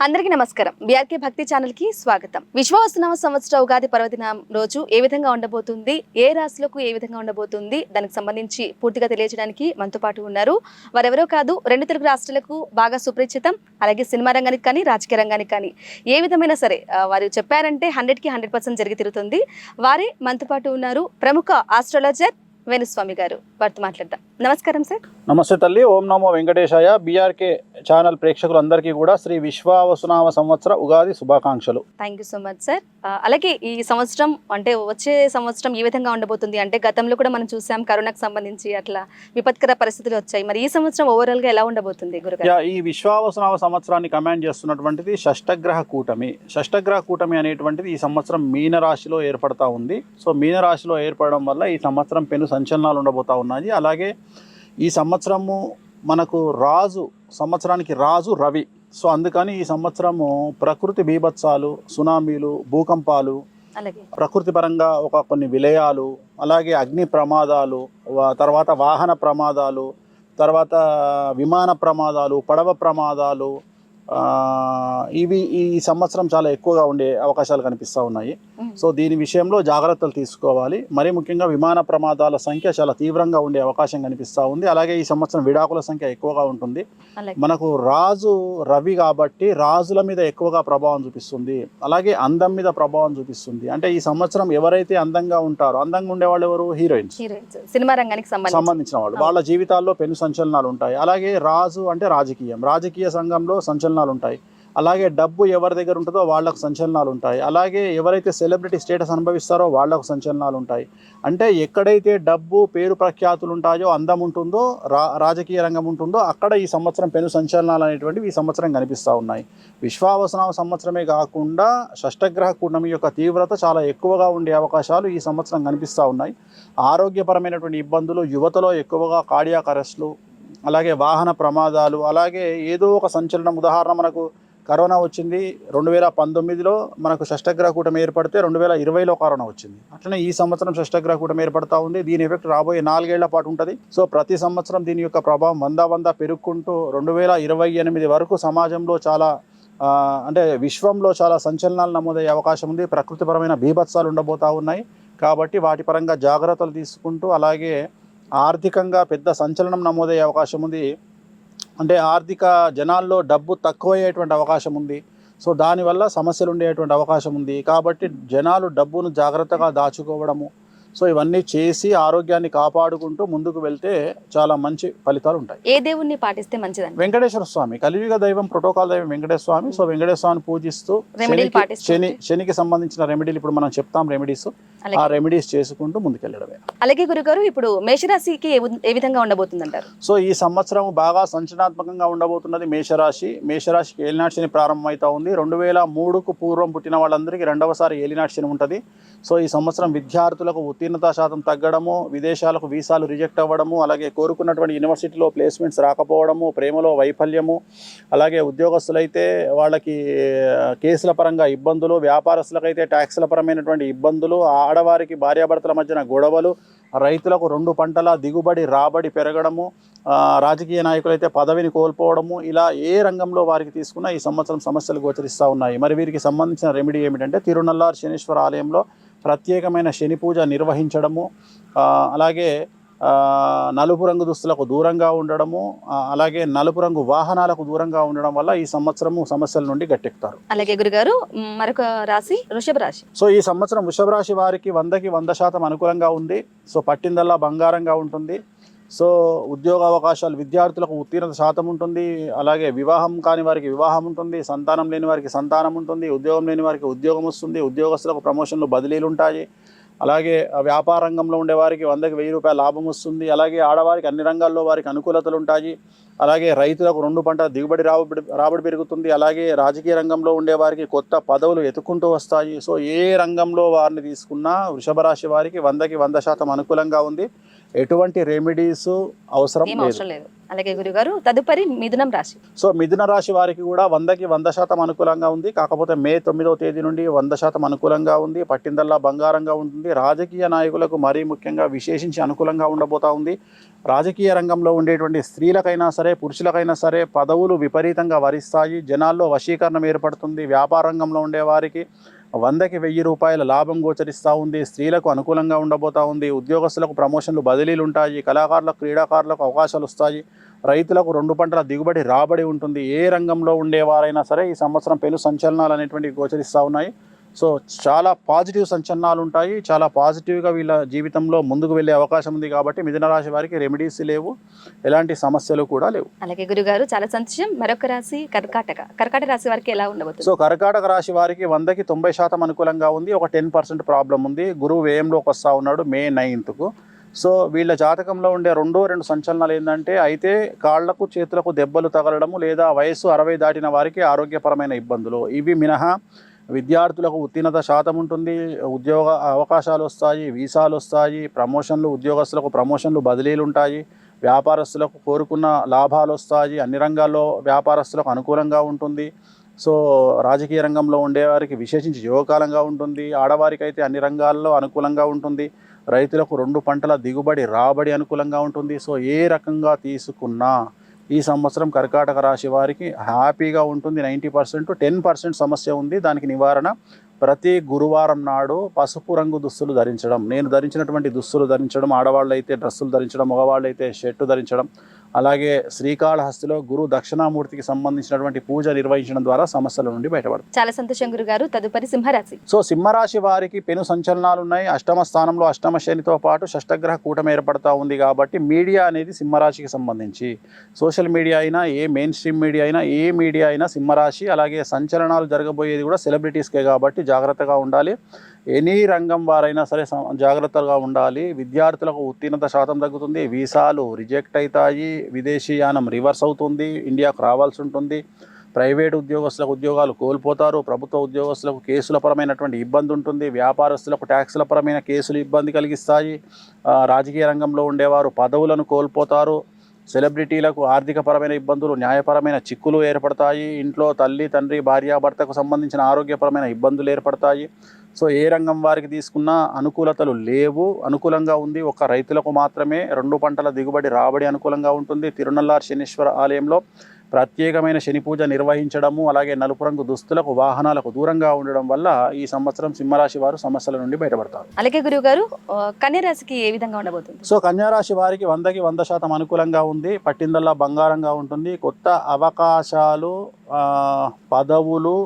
అందరికీ నమస్కారం. బీఆర్కే భక్తి ఛానల్ కి స్వాగతం. విశ్వావసునామ సంవత్సర ఉగాది పర్వదినం రోజు ఏ విధంగా ఉండబోతుంది, ఏ రాశులకు ఏ విధంగా ఉండబోతుంది, దానికి సంబంధించి పూర్తిగా తెలియజేయడానికి మనతో పాటు ఉన్నారు. వారెవరో కాదు, రెండు తెలుగు రాష్ట్రాలకు బాగా సుపరిచితం, అలాగే సినిమా రంగానికి కానీ రాజకీయ రంగానికి కానీ ఏ విధమైనా సరే వారు చెప్పారంటే 100కి 100% జరిగి తిరుగుతుంది. వారే మనతో పాటు ఉన్నారు ప్రముఖ ఆస్ట్రాలజర్ వేణుస్వామి గారు. వారితో మాట్లాడదాం. నమస్కారం సార్. నమస్తే తల్లి. ఓం నమో వెంకటేశాయ. బీఆర్కే ఛానల్ ప్రేక్షకులందరికీ కూడా శ్రీ విశ్వావసునామ సంవత్సర ఉగాది శుభాకాంక్షలు. Thank you so much sir. అలాగే ఈ సంవత్సరం అంటే వచ్చే సంవత్సరం ఏ విధంగా ఉండబోతుంది అంటే గతంలో కూడా మనం చూసాం కరోనాకు సంబంధించి అట్లా విపత్కర పరిస్థితులు వచ్చాయి. మరి ఈ సంవత్సరం ఓవరాల్ గా ఎలా ఉండబోతుంది గురుగారు? ఈ విశ్వావసునామ సంవత్సరాన్ని కమాండ్ చేస్తున్నటువంటిది షష్టగ్రహ కూటమి. షష్టగ్రహ కూటమి అనేటువంటిది ఈ సంవత్సరం మీన రాశిలో ఏర్పడతా ఉంది. సో మీన రాశిలో ఏర్పడడం వల్ల ఈ సంవత్సరం పెను సంచలనాలు ఉండబోతా ఉన్నాయి. అలాగే ఈ సంవత్సరము మనకు సంవత్సరానికి రాజు రవి. సో అందుకని ఈ సంవత్సరము ప్రకృతి బీభత్సాలు, సునామీలు, భూకంపాలు, ప్రకృతి పరంగా కొన్ని విలయాలు, అలాగే అగ్ని ప్రమాదాలు, తర్వాత వాహన ప్రమాదాలు, తర్వాత విమాన ప్రమాదాలు, పడవ ప్రమాదాలు, ఇవి ఈ సంవత్సరం చాలా ఎక్కువగా ఉండే అవకాశాలు కనిపిస్తూ ఉన్నాయి. సో దీని విషయంలో జాగ్రత్తలు తీసుకోవాలి. మరీ ముఖ్యంగా విమాన ప్రమాదాల సంఖ్య చాలా తీవ్రంగా ఉండే అవకాశం కనిపిస్తూ ఉంది. అలాగే ఈ సంవత్సరం విడాకుల సంఖ్య ఎక్కువగా ఉంటుంది. మనకు రాజు రవి కాబట్టి రాజుల మీద ఎక్కువగా ప్రభావం చూపిస్తుంది, అలాగే అందం మీద ప్రభావం చూపిస్తుంది. అంటే ఈ సంవత్సరం ఎవరైతే అందంగా ఉంటారో, అందంగా ఉండేవాళ్ళు ఎవరు? హీరోయిన్స్, సినిమా రంగానికి సంబంధించిన వాళ్ళు. వాళ్ళ జీవితాల్లో పెను సంచలనాలు ఉంటాయి. అలాగే రాజు అంటే రాజకీయ సంఘంలో సంచలనాలు ఉంటాయి. అలాగే డబ్బు ఎవరి దగ్గర ఉంటుందో వాళ్లకు సంచలనాలు ఉంటాయి. అలాగే ఎవరైతే సెలబ్రిటీ స్టేటస్ అనుభవిస్తారో వాళ్లకు సంచలనాలు ఉంటాయి. అంటే ఎక్కడైతే డబ్బు, పేరు, ప్రఖ్యాతులు ఉంటాయో, అందం ఉంటుందో, రాజకీయ రంగం ఉంటుందో అక్కడ ఈ సంవత్సరం పెను సంచలనాలు అనేటువంటివి ఈ సంవత్సరం కనిపిస్తూ ఉన్నాయి. విశ్వావసునామ సంవత్సరమే కాకుండా షష్టగ్రహ కూటమి యొక్క తీవ్రత చాలా ఎక్కువగా ఉండే అవకాశాలు ఈ సంవత్సరం కనిపిస్తూ ఉన్నాయి. ఆరోగ్యపరమైనటువంటి ఇబ్బందులు, యువతలో ఎక్కువగా కార్డియాక్ అరెస్టులు, అలాగే వాహన ప్రమాదాలు, అలాగే ఏదో ఒక సంచలనం. ఉదాహరణ, మనకు కరోనా వచ్చింది 2019లో, మనకు షష్టగ్రహ కూటమి ఏర్పడితే 2020లో కరోనా వచ్చింది. అట్లనే ఈ సంవత్సరం షష్టగ్రహ కూటమి ఏర్పడతా ఉంది. దీని ఎఫెక్ట్ రాబోయే 4 ఏళ్ల పాటు ఉంటుంది. సో ప్రతి సంవత్సరం దీని యొక్క ప్రభావం వంద పెరుగుకుంటూ 2028 వరకు సమాజంలో చాలా అంటే విశ్వంలో చాలా సంచలనాలు నమోదయ్యే అవకాశం ఉంది. ప్రకృతిపరమైన బీభత్సాలు ఉండబోతూ ఉన్నాయి. కాబట్టి వాటి పరంగా జాగ్రత్తలు తీసుకుంటూ, అలాగే ఆర్థికంగా పెద్ద సంచలనం నమోదయ్యే అవకాశం ఉంది. అంటే ఆర్థిక జనాల్లో డబ్బు తక్కువయ్యేటువంటి అవకాశం ఉంది. సో దానివల్ల సమస్యలు ఉండేటువంటి అవకాశం ఉంది. కాబట్టి జనాలు డబ్బును జాగ్రత్తగా దాచుకోవడము, సో ఇవన్నీ చేసి ఆరోగ్యాన్ని కాపాడుకుంటూ ముందుకు వెళ్తే చాలా మంచి ఫలితాలు ఉంటాయి. ఏ దేవుణ్ణి పాటిస్తే మంచిదండి? వెంకటేశ్వర స్వామి, కలియుగ దైవం, ప్రోటోకాల్ దైవం వెంకటేశ్వర స్వామి. సో వెంకటేశ్వర స్వామిని పూజిస్తూ శనికి సంబంధించిన రెమెడీలు ఇప్పుడు మనం చెప్తాం. రెమెడీస్, ఆ రెమెడీస్ చేసుకుంటూ ముందుకెళ్ళడమే. అలాగే గురుగారు, ఇప్పుడు మేషరాశికి ఏ విధంగా ఉండబోతుంది అంటారు? సో ఈ సంవత్సరం బాగా సంచలనాత్మకంగా ఉండబోతున్నది మేషరాశి. మేషరాశికి ఏలినాటి శని ప్రారంభమవుతా ఉంది. 2003కు పూర్వం పుట్టిన వాళ్ళందరికీ రెండవసారి ఏలినాటి శని ఉంటుంది. సో ఈ సంవత్సరం విద్యార్థులకు ఉత్తీర్ణతా శాతం తగ్గడము, విదేశాలకు వీసాలు రిజెక్ట్ అవ్వడము, అలాగే కోరుకున్నటువంటి యూనివర్సిటీలో ప్లేస్మెంట్స్ రాకపోవడము, ప్రేమలో వైఫల్యము, అలాగే ఉద్యోగస్తులైతే వాళ్ళకి కేసుల పరంగా ఇబ్బందులు, వ్యాపారస్తులకైతే ట్యాక్సుల పరమైనటువంటి ఇబ్బందులు, ఆడవారికి భార్యాభర్తల మధ్యన గొడవలు, రైతులకు 2 పంటల దిగుబడి రాబడి పెరగడము, రాజకీయ నాయకులైతే పదవిని కోల్పోవడము, ఇలా ఏ రంగంలో వారికి తీసుకున్నా ఈ సంవత్సరం సమస్యలు గోచరిస్తూ ఉన్నాయి. మరి వీరికి సంబంధించిన రెమెడీ ఏమిటంటే తిరునల్లార్ శనీశ్వర ఆలయంలో ప్రత్యేకమైన శని పూజ నిర్వహించడము, అలాగే నలుపు రంగు దుస్తులకు దూరంగా ఉండడము, అలాగే నలుపు రంగు వాహనాలకు దూరంగా ఉండడం వల్ల ఈ సంవత్సరము సమస్యల నుండి గట్టెక్కుతారు. అలాగే గురుగారు, మరొక రాశి వృషభ రాశి. సో ఈ సంవత్సరం వృషభ రాశి వారికి 100కి 100% అనుకూలంగా ఉంది. సో పట్టిందల్లా బంగారంగా ఉంటుంది. సో ఉద్యోగ అవకాశాలు, విద్యార్థులకు ఉత్తీర్ణత శాతం ఉంటుంది. అలాగే వివాహం కాని వారికి వివాహం ఉంటుంది. సంతానం లేని వారికి సంతానం ఉంటుంది. ఉద్యోగం లేని వారికి ఉద్యోగం వస్తుంది. ఉద్యోగస్తులకు ప్రమోషన్లు, బదిలీలు ఉంటాయి. అలాగే వ్యాపార రంగంలో ఉండే వారికి 100కి 1000 రూపాయల లాభం వస్తుంది. అలాగే ఆడవారికి అన్ని రంగాల్లో వారికి అనుకూలతలు ఉంటాయి. అలాగే రైతులకు 2 పంటల దిగుబడి రాబడి పెరుగుతుంది. అలాగే రాజకీయ రంగంలో ఉండే వారికి కొత్త పదవులు ఎత్తుకుంటూ వస్తాయి. సో ఏ రంగంలో వారిని తీసుకున్నా వృషభ రాశి వారికి 100కి 100% అనుకూలంగా ఉంది. ఎటువంటి రెమెడీస్ అవసరం లేదు. అలాగే గురుగారు తదుపరి మిథునం రాశి. సో మిథున రాశి వారికి కూడా 100కి 100% అనుకూలంగా ఉంది. కాకపోతే మే 9వ తేదీ నుండి 100% అనుకూలంగా ఉంది. పట్టిందల్లా బంగారంగా ఉంటుంది. రాజకీయ నాయకులకు మరీ ముఖ్యంగా విశేషించి అనుకూలంగా ఉండబోతా ఉంది. రాజకీయ రంగంలో ఉండేటువంటి స్త్రీలకైనా సరే పురుషులకైనా సరే పదవులు విపరీతంగా వరిస్తాయి. జనాల్లో వశీకరణం ఏర్పడుతుంది. వ్యాపార రంగంలో ఉండేవారికి 100కి 1000 రూపాయల లాభం గోచరిస్తూ ఉంది. స్త్రీలకు అనుకూలంగా ఉండబోతా ఉంది. ఉద్యోగస్తులకు ప్రమోషన్లు బదిలీలు ఉంటాయి. కళాకారులకు క్రీడాకారులకు అవకాశాలు వస్తాయి. రైతులకు 2 పంటల దిగుబడి రాబడి ఉంటుంది. ఏ రంగంలో ఉండేవారైనా సరే ఈ సంవత్సరం పెను సంచలనాలు అనేటువంటివి గోచరిస్తూ ఉన్నాయి. సో చాలా పాజిటివ్ సంచలనాలు ఉంటాయి. చాలా పాజిటివ్గా వీళ్ళ జీవితంలో ముందుకు వెళ్ళే అవకాశం ఉంది. కాబట్టి మిథున రాశి వారికి రెమెడీస్ లేవు, ఎలాంటి సమస్యలు కూడా లేవు. అలాగే గురుగారు చాలా సంతోషం. మరొక రాశి కర్కాటక రాశి వారికి ఎలా ఉండబోతుంది? సో కర్కాటక రాశి వారికి 100కి 90% అనుకూలంగా ఉంది. ఒక 10% ప్రాబ్లం ఉంది. గురువు వ్యయంలోకి వస్తూ ఉన్నాడు మే 9కు. సో వీళ్ళ జాతకంలో ఉండే రెండు సంచలనాలు ఏంటంటే అయితే కాళ్లకు చేతులకు దెబ్బలు తగలడము లేదా వయసు 60 దాటిన వారికి ఆరోగ్యపరమైన ఇబ్బందులు. ఇవి మినహా విద్యార్థులకు ఉత్తీర్ణత శాతం ఉంటుంది. ఉద్యోగ అవకాశాలు వస్తాయి, వీసాలు వస్తాయి, ప్రమోషన్లు, ఉద్యోగస్తులకు ప్రమోషన్లు బదిలీలు ఉంటాయి. వ్యాపారస్తులకు కోరుకున్న లాభాలు వస్తాయి. అన్ని రంగాల్లో వ్యాపారస్తులకు అనుకూలంగా ఉంటుంది. సో రాజకీయ రంగంలో ఉండేవారికి విశేషించి యోగకాలంగా ఉంటుంది. ఆడవారికి అయితే అన్ని రంగాల్లో అనుకూలంగా ఉంటుంది. రైతులకు 2 పంటల దిగుబడి రాబడి అనుకూలంగా ఉంటుంది. సో ఏ రకంగా తీసుకున్నా ఈ సంవత్సరం కర్కాటక రాశి వారికి హ్యాపీగా ఉంటుంది. 90%. 10% సమస్య ఉంది. దానికి నివారణ ప్రతి గురువారం నాడు పసుపు రంగు దుస్తులు ధరించడం. నేను ధరించినటువంటి దుస్తులు ధరించడం, ఆడవాళ్ళు అయితే డ్రెస్సులు ధరించడం, మగవాళ్ళు అయితే షర్టు ధరించడం. అలాగే శ్రీకాళహస్తిలో గురు దక్షిణామూర్తికి సంబంధించినటువంటి పూజ నిర్వహించడం ద్వారా సమస్యల నుండి బయటపడతారు. చాలా సంతోషం గురుగారు. తదుపరి సింహరాశి. సో సింహరాశి వారికి పెను సంచలనాలు ఉన్నాయి. అష్టమ స్థానంలో అష్టమ శనితో పాటు షష్టగ్రహ కూటమి ఏర్పడతా ఉంది. కాబట్టి మీడియా అనేది సింహరాశికి సంబంధించి సోషల్ మీడియా అయినా ఏ మెయిన్ స్ట్రీమ్ మీడియా అయినా ఏ మీడియా అయినా సింహరాశి. అలాగే సంచలనాలు జరగబోయేది కూడా సెలబ్రిటీస్కే కాబట్టి జాగ్రత్తగా ఉండాలి. ఎనీ రంగం వారైనా సరే జాగ్రత్తగా ఉండాలి. విద్యార్థులకు ఉత్తీర్ణత శాతం తగ్గుతుంది. వీసాలు రిజెక్ట్ అవుతాయి. విదేశీయానం రివర్స్ అవుతుంది. ఇండియాకు రావాల్సి ఉంటుంది. ప్రైవేట్ ఉద్యోగస్తులకు ఉద్యోగాలు కోల్పోతారు. ప్రభుత్వ ఉద్యోగస్తులకు కేసుల పరమైనటువంటి ఇబ్బంది ఉంటుంది. వ్యాపారస్తులకు ట్యాక్సుల పరమైన కేసులు ఇబ్బంది కలిగిస్తాయి. రాజకీయ రంగంలో ఉండేవారు పదవులను కోల్పోతారు. సెలబ్రిటీలకు ఆర్థికపరమైన ఇబ్బందులు, న్యాయపరమైన చిక్కులు ఏర్పడతాయి. ఇంట్లో తల్లి, తండ్రి, భార్యాభర్తకు సంబంధించిన ఆరోగ్యపరమైన ఇబ్బందులు ఏర్పడతాయి. సో ఏ రంగం వారికి తీసుకున్నా అనుకూలతలు లేవు. అనుకూలంగా ఉంది ఒక రైతులకు మాత్రమే. 2 పంటల దిగుబడి రాబడి అనుకూలంగా ఉంటుంది. తిరునల్లార్ శనీశ్వర ఆలయంలో ప్రత్యేకమైన శని పూజ నిర్వహించడము, అలాగే నలుపు రంగు దుస్తులకు వాహనాలకు దూరంగా ఉండడం వల్ల ఈ సంవత్సరం సింహరాశి వారు సమస్యల నుండి బయటపడతారు. అలాగే గురుగారు కన్యరాశికి ఏ విధంగా ఉండబోతుంది? సో కన్యారాశి వారికి 100కి 100% అనుకూలంగా ఉంది. పట్టిందల్లా బంగారంగా ఉంటుంది. కొత్త అవకాశాలు, పదవులు,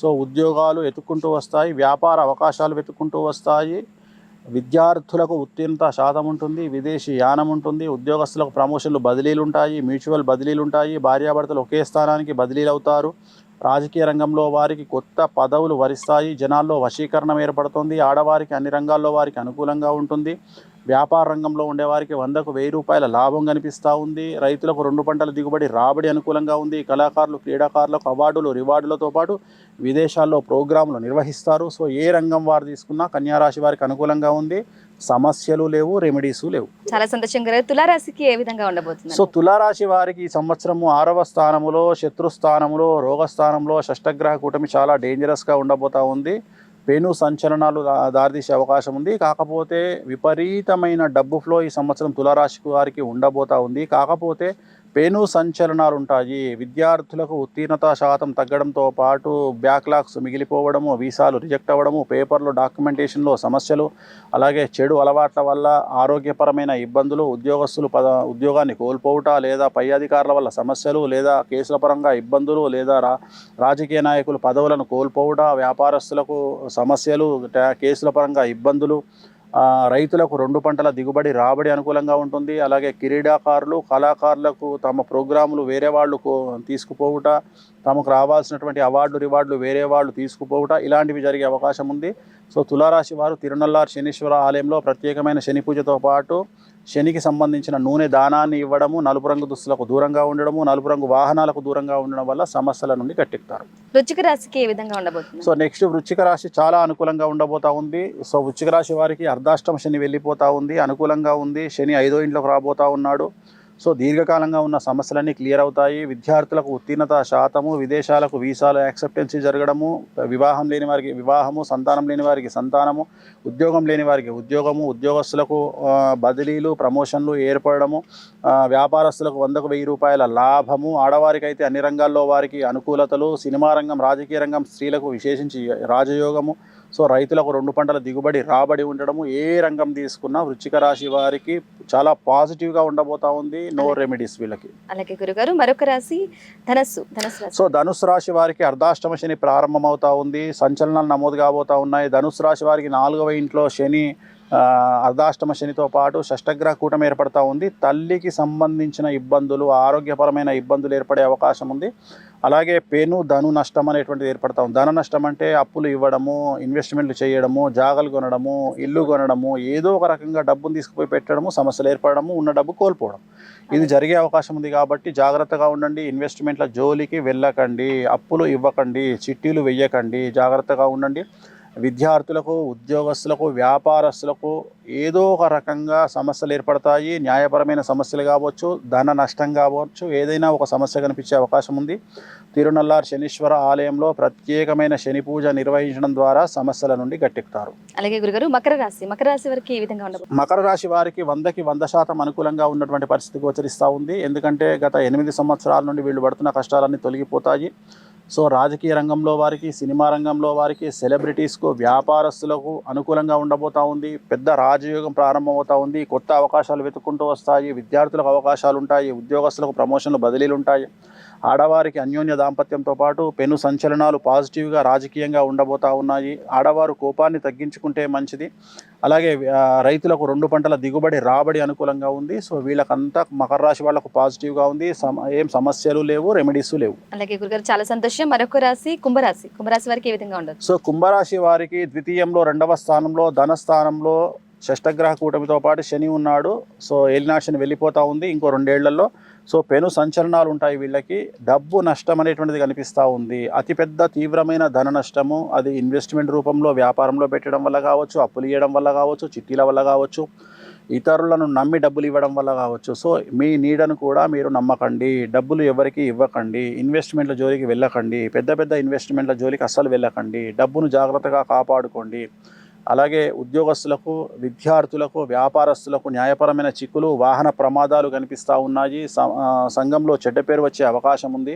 సో ఉద్యోగాలు వెతుక్కుంటూ వస్తాయి. వ్యాపార అవకాశాలు వెతుక్కుంటూ వస్తాయి. విద్యార్థులకు ఉత్తీర్ణత శాతం ఉంటుంది. విదేశీ యానం ఉంటుంది. ఉద్యోగస్తులకు ప్రమోషన్లు బదిలీలు ఉంటాయి. మ్యూచువల్ బదిలీలు ఉంటాయి. భార్యాభర్తలు ఒకే స్థానానికి బదిలీలు అవుతారు. రాజకీయ రంగంలో వారికి కొత్త పదవులు వరిస్తాయి. జనాల్లో వశీకరణం ఏర్పడుతుంది. ఆడవారికి అన్ని రంగాల్లో వారికి అనుకూలంగా ఉంటుంది. వ్యాపార రంగంలో ఉండేవారికి 100కు 1000 రూపాయల లాభం కనిపిస్తూ ఉంది. రైతులకు 2 పంటల దిగుబడి రాబడి అనుకూలంగా ఉంది. కళాకారులు క్రీడాకారులకు అవార్డులు రివార్డులతో పాటు విదేశాల్లో ప్రోగ్రాంలు నిర్వహిస్తారు. సో ఏ రంగం వారు తీసుకున్నా కన్యారాశి వారికి అనుకూలంగా ఉంది. సమస్యలు లేవు, రెమెడీస్ లేవు. చాలా సంతోషం గారు. తులారాశికి ఏ విధంగా ఉండబోతుంది? సో తులారాశి వారికి ఈ సంవత్సరము 6వ స్థానములో, శత్రుస్థానములో, రోగస్థానంలో షష్టగ్రహ కూటమి చాలా డేంజరస్గా ఉండబోతా ఉంది. పెను సంచలనాలు దారితీసే అవకాశం ఉంది. కాకపోతే విపరీతమైన డబ్బు ఫ్లో ఈ సంవత్సరం తులారాశి వారికి ఉండబోతా ఉంది. కాకపోతే పెను సంచలనాలు ఉంటాయి. విద్యార్థులకు ఉత్తీర్ణత శాతం తగ్గడంతో పాటు బ్యాక్లాగ్స్ మిగిలిపోవడము, వీసాలు రిజెక్ట్ అవ్వడము, పేపర్లు డాక్యుమెంటేషన్లో సమస్యలు, అలాగే చెడు అలవాట్ల వల్ల ఆరోగ్యపరమైన ఇబ్బందులు, ఉద్యోగస్తులు ఉద్యోగాన్ని కోల్పోవుట, లేదా పై అధికారుల వల్ల సమస్యలు, లేదా కేసుల పరంగా ఇబ్బందులు, లేదా రాజకీయ నాయకులు పదవులను కోల్పోవుట, వ్యాపారస్తులకు సమస్యలు, కేసుల పరంగా ఇబ్బందులు, రైతులకు 2 పంటల దిగుబడి రాబడి అనుకూలంగా ఉంటుంది. అలాగే క్రీడాకారులు, కళాకారులకు తమ ప్రోగ్రాములు వేరే వాళ్ళు తీసుకుపోవుట, తమకు రావాల్సినటువంటి అవార్డు రివార్డులు వేరే వాళ్ళు తీసుకుపోవుట, ఇలాంటివి జరిగే అవకాశం ఉంది. సో తులారాశి వారు తిరునల్లార్ శనీశ్వర ఆలయంలో ప్రత్యేకమైన శని పూజతో పాటు శనికి సంబంధించిన నూనె దానాన్ని ఇవ్వడము, నలుపు రంగు దుస్తులకు దూరంగా ఉండడము, నలుపు రంగు వాహనాలకు దూరంగా ఉండడం వల్ల సమస్యల నుండి గట్టెక్కుతారు. వృశ్చిక రాశికి ఏ విధంగా ఉండబోతుంది? సో నెక్స్ట్ వృశ్చిక రాశి చాలా అనుకూలంగా ఉండబోతా ఉంది. సో వృశ్చిక రాశి వారికి అర్ధాష్టమ శని వెళ్ళిపోతూ ఉంది. అనుకూలంగా ఉంది. శని 5వ ఇంట్లోకి రాబోతా ఉన్నాడు. సో దీర్ఘకాలంగా ఉన్న సమస్యలన్నీ క్లియర్ అవుతాయి. విద్యార్థులకు ఉత్తీర్ణత శాతము, విదేశాలకు వీసాలు యాక్సెప్టెన్సీ జరగడము, వివాహం లేని వారికి వివాహము, సంతానం లేని వారికి సంతానము, ఉద్యోగం లేని వారికి ఉద్యోగము, ఉద్యోగస్తులకు బదిలీలు, ప్రమోషన్లు ఏర్పడము, వ్యాపారస్తులకు 100కు 1000 రూపాయల లాభము, ఆడవారికైతే అన్ని రంగాల్లో వారికి అనుకూలతలు, సినిమా రంగం, రాజకీయ రంగం స్త్రీలకు విశేషించి రాజయోగము, సో రైతులకు 2 పంటల దిగుబడి రాబడి ఉండడము, ఏ రంగం తీసుకున్నా వృశ్చిక రాశి వారికి చాలా పాజిటివ్గా ఉండబోతా ఉంది. నో రెమెడీస్ వీళ్ళకి. అలాగే గురుగారు మరొక రాశి ధనస్సు రాశి. సో ధనుసు రాశి వారికి అర్ధాష్టమ శని ప్రారంభమవుతా ఉంది. సంచలనాలు నమోదు కాబోతా ఉన్నాయి. ధనుసు రాశి వారికి 4వ ఇంట్లో శని, అర్ధాష్టమ శనితో పాటు షష్టగ్రహ కూటమి ఏర్పడతా ఉంది. తల్లికి సంబంధించిన ఇబ్బందులు, ఆరోగ్యపరమైన ఇబ్బందులు ఏర్పడే అవకాశం ఉంది. అలాగే పెను ధను నష్టం అనేటువంటిది ఏర్పడతా ఉంది. ధన నష్టం అంటే అప్పులు ఇవ్వడము, ఇన్వెస్ట్మెంట్లు చేయడము, జాగలు కొనడము, ఇల్లు కొనడము, ఏదో ఒక రకంగా డబ్బును తీసుకుపోయి పెట్టడము, సమస్యలు ఏర్పడము, ఉన్న డబ్బు కోల్పోవడం, ఇది జరిగే అవకాశం ఉంది. కాబట్టి జాగ్రత్తగా ఉండండి. ఇన్వెస్ట్మెంట్ల జోలికి వెళ్ళకండి, అప్పులు ఇవ్వకండి, చిట్టీలు వెయ్యకండి, జాగ్రత్తగా ఉండండి. విద్యార్థులకు, ఉద్యోగస్తులకు, వ్యాపారస్తులకు ఏదో ఒక రకంగా సమస్యలు ఏర్పడతాయి. న్యాయపరమైన సమస్యలు కావచ్చు, ధన నష్టం కావచ్చు, ఏదైనా ఒక సమస్య కనిపించే అవకాశం ఉంది. తిరునల్లార్ శనీశ్వర ఆలయంలో ప్రత్యేకమైన శని పూజ నిర్వహించడం ద్వారా సమస్యల నుండి గట్టెక్కుతారు. అలాగే గురుగారు మకర రాశి వారికి ఏ విధంగా ఉండబోతుంది? మకర రాశి వారికి 100కి 100% అనుకూలంగా ఉన్నటువంటి పరిస్థితి గోచరిస్తూ ఉంది. ఎందుకంటే గత 8 సంవత్సరాల నుండి వీళ్ళు పడుతున్న కష్టాలన్నీ తొలగిపోతాయి. సో రాజకీయ రంగంలో వారికి, సినిమా రంగంలో వారికి, సెలబ్రిటీస్కు, వ్యాపారస్తులకు అనుకూలంగా ఉండబోతూ ఉంది. పెద్ద రాజయోగం ప్రారంభమవుతూ ఉంది. కొత్త అవకాశాలు వెతుక్కుంటూ వస్తాయి. విద్యార్థులకు అవకాశాలు ఉంటాయి. ఉద్యోగస్తులకు ప్రమోషన్లు, బదిలీలు ఉంటాయి. ఆడవారికి అన్యోన్య దాంపత్యంతో పాటు పెను సంచలనాలు పాజిటివ్గా రాజకీయంగా ఉండబోతూ ఉన్నాయి. ఆడవారు కోపాన్ని తగ్గించుకుంటే మంచిది. అలాగే రైతులకు 2 పంటల దిగుబడి రాబడి అనుకూలంగా ఉంది. సో వీళ్ళకంతా మకర రాశి వాళ్ళకు పాజిటివ్గా ఉంది. ఏం సమస్యలు లేవు, రెమెడీస్ లేవు. అలాగే గురుగారు చాలా సంతోషం. మరొక రాశి కుంభరాశి వారికి ఏ విధంగా ఉండదు? సో కుంభరాశి వారికి ద్వితీయంలో, 2వ స్థానంలో, ధనస్థానంలో షష్టగ్రహ కూటమితో పాటు శని ఉన్నాడు. సో ఏలినాటి శని వెళ్ళిపోతూ ఉంది ఇంకో 2 ఏళ్లలో. సో పెను సంచలనాలు ఉంటాయి వీళ్ళకి. డబ్బు నష్టం అనేటువంటిది కనిపిస్తూ ఉంది. అతిపెద్ద తీవ్రమైన ధన నష్టము, అది ఇన్వెస్ట్మెంట్ రూపంలో వ్యాపారంలో పెట్టడం వల్ల కావచ్చు, అప్పులు ఇవ్వడం వల్ల కావచ్చు, చిట్టీల వల్ల కావచ్చు, ఇతరులను నమ్మి డబ్బులు ఇవ్వడం వల్ల కావచ్చు. సో మీ నీడను కూడా మీరు నమ్మకండి. డబ్బులు ఎవరికి ఇవ్వకండి. ఇన్వెస్ట్మెంట్ల జోలికి వెళ్ళకండి. పెద్ద ఇన్వెస్ట్మెంట్ల జోలికి అస్సలు వెళ్ళకండి. డబ్బును జాగ్రత్తగా కాపాడుకోండి. అలాగే ఉద్యోగస్తులకు, విద్యార్థులకు, వ్యాపారస్తులకు న్యాయపరమైన చిక్కులు, వాహన ప్రమాదాలు కనిపిస్తూ ఉన్నాయి. సంఘంలో చెడ్డ పేరు వచ్చే అవకాశం ఉంది.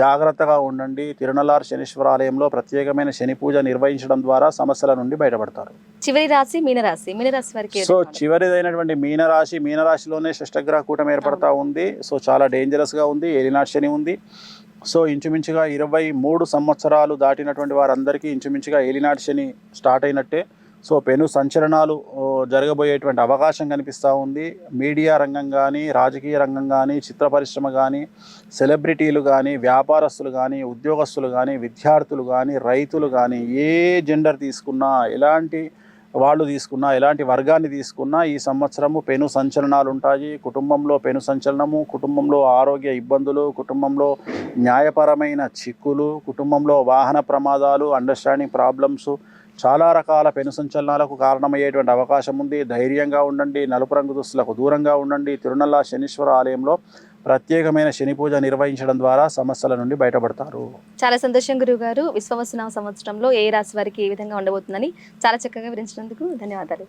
జాగ్రత్తగా ఉండండి. తిరునల్లార్ శనీశ్వర ఆలయంలో ప్రత్యేకమైన శని పూజ నిర్వహించడం ద్వారా సమస్యల నుండి బయటపడతారు. చివరి రాశి మీనరాశి వారికి. సో చివరిదైనటువంటి మీనరాశిలోనే షష్టగ్రహ కూటమి ఏర్పడతా ఉంది. సో చాలా డేంజరస్గా ఉంది. ఏలినాటి శని ఉంది. సో ఇంచుమించుగా 23 సంవత్సరాలు దాటినటువంటి వారందరికీ ఇంచుమించుగా ఏలినాటి శని స్టార్ట్ అయినట్టే. సో పెను సంచలనాలు జరగబోయేటువంటి అవకాశం కనిపిస్తూ ఉంది. మీడియా రంగం కానీ, రాజకీయ రంగం కానీ, చిత్ర పరిశ్రమ కానీ, సెలబ్రిటీలు కానీ, వ్యాపారస్తులు కానీ, ఉద్యోగస్తులు కానీ, విద్యార్థులు కానీ, రైతులు కానీ, ఏ జెండర్ తీసుకున్నా, ఎలాంటి వాళ్ళు తీసుకున్నా, ఎలాంటి వర్గాన్ని తీసుకున్నా ఈ సంవత్సరము పెను సంచలనాలు ఉంటాయి. కుటుంబంలో పెను సంచలనము, కుటుంబంలో ఆరోగ్య ఇబ్బందులు, కుటుంబంలో న్యాయపరమైన చిక్కులు, కుటుంబంలో వాహన ప్రమాదాలు, అండర్స్టాండింగ్ ప్రాబ్లమ్స్, చాలా రకాల పెను సంచలనాలకు కారణమయ్యేటువంటి అవకాశం ఉంది. ధైర్యంగా ఉండండి. నలుపు రంగు దుస్తులకు దూరంగా ఉండండి. తిరునల్లార్ శనీశ్వర ఆలయంలో ప్రత్యేకమైన శని పూజ నిర్వహించడం ద్వారా సమస్యల నుండి బయటపడతారు. చాలా సంతోషం గురువు గారు. విశ్వావసునామ సంవత్సరంలో ఏ రాశి వారికి ఏ విధంగా ఉండబోతుందని చాలా చక్కగా వివరించినందుకు ధన్యవాదాలు.